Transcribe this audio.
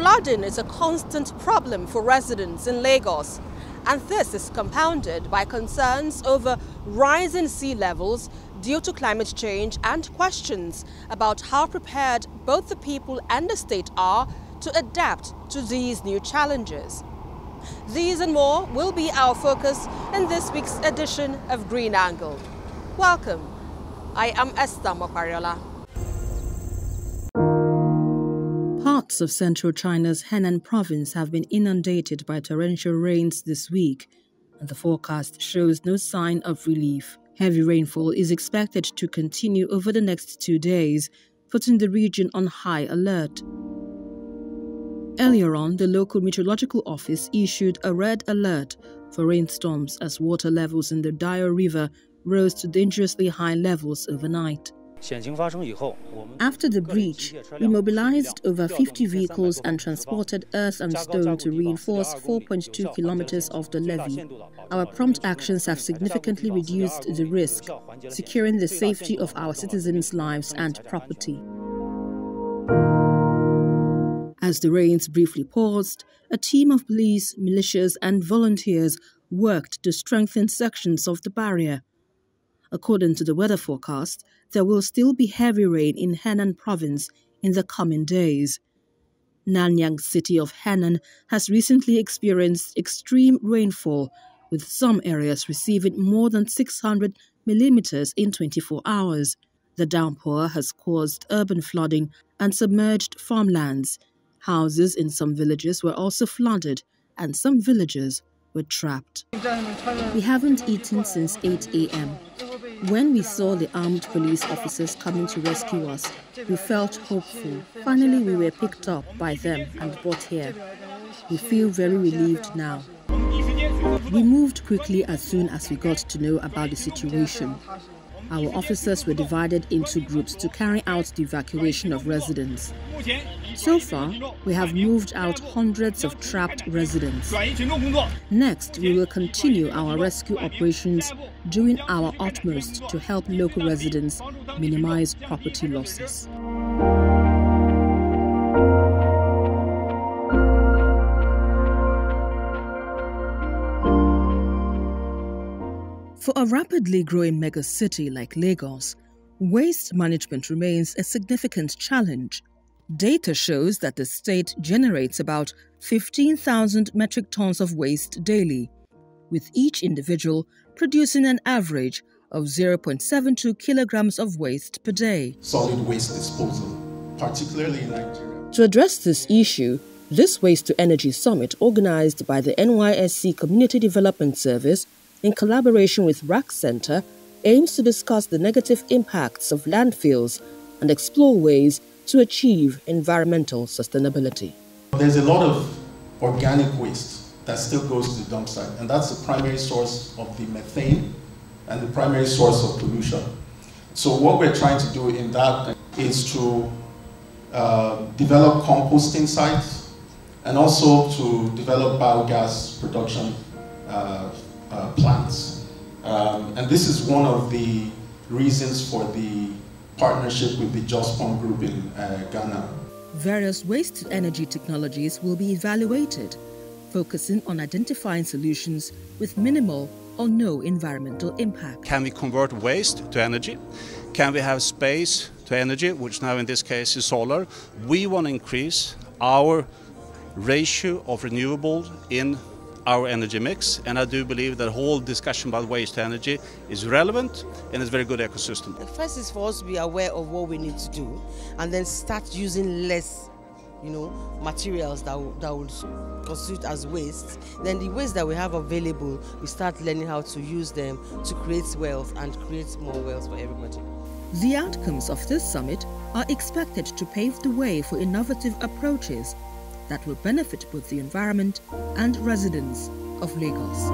Flooding is a constant problem for residents in Lagos, and this is compounded by concerns over rising sea levels due to climate change and questions about how prepared both the people and the state are to adapt to these new challenges. These and more will be our focus in this week's edition of Green Angle. Welcome. I am Esther Mokwariola. Parts of central China's Henan province have been inundated by torrential rains this week, and the forecast shows no sign of relief. Heavy rainfall is expected to continue over the next 2 days, putting the region on high alert. Earlier on, the local meteorological office issued a red alert for rainstorms as water levels in the Dio River rose to dangerously high levels overnight. After the breach, we mobilized over 50 vehicles and transported earth and stone to reinforce 4.2 kilometers of the levee. Our prompt actions have significantly reduced the risk, securing the safety of our citizens' lives and property. As the rains briefly paused, a team of police, militias and volunteers worked to strengthen sections of the barrier. According to the weather forecast, there will still be heavy rain in Henan province in the coming days. Nanyang city of Henan has recently experienced extreme rainfall, with some areas receiving more than 600 millimeters in 24 hours. The downpour has caused urban flooding and submerged farmlands. Houses in some villages were also flooded, and some villagers were trapped. We haven't eaten since 8 a.m. When we saw the armed police officers coming to rescue us, we felt hopeful. Finally, we were picked up by them and brought here. We feel very relieved now. We moved quickly as soon as we got to know about the situation. Our officers were divided into groups to carry out the evacuation of residents. So far, we have moved out hundreds of trapped residents. Next, we will continue our rescue operations, doing our utmost to help local residents minimize property losses. For a rapidly growing megacity like Lagos, waste management remains a significant challenge. Data shows that the state generates about 15,000 metric tons of waste daily, with each individual producing an average of 0.72 kilograms of waste per day. Solid waste disposal, particularly in Nigeria. To address this issue, this Waste to Energy Summit, organized by the NYSC Community Development Service in collaboration with RAC Center, aims to discuss the negative impacts of landfills and explore ways to achieve environmental sustainability. There's a lot of organic waste that still goes to the dump site, and that's the primary source of the methane and the primary source of pollution. So what we're trying to do in that is to develop composting sites and also to develop biogas production plants. And this is one of the reasons for the partnership with the Jospon Group in Ghana. Various waste-to-energy technologies will be evaluated, focusing on identifying solutions with minimal or no environmental impact. Can we convert waste to energy? Can we have space to energy, which now in this case is solar? We want to increase our ratio of renewable in our energy mix, and I do believe that the whole discussion about waste to energy is relevant and is a very good ecosystem. The first is for us to be aware of what we need to do, and then start using less, materials that would constitute as waste. Then the waste that we have available, we start learning how to use them to create wealth and create more wealth for everybody. The outcomes of this summit are expected to pave the way for innovative approaches that will benefit both the environment and residents of Lagos.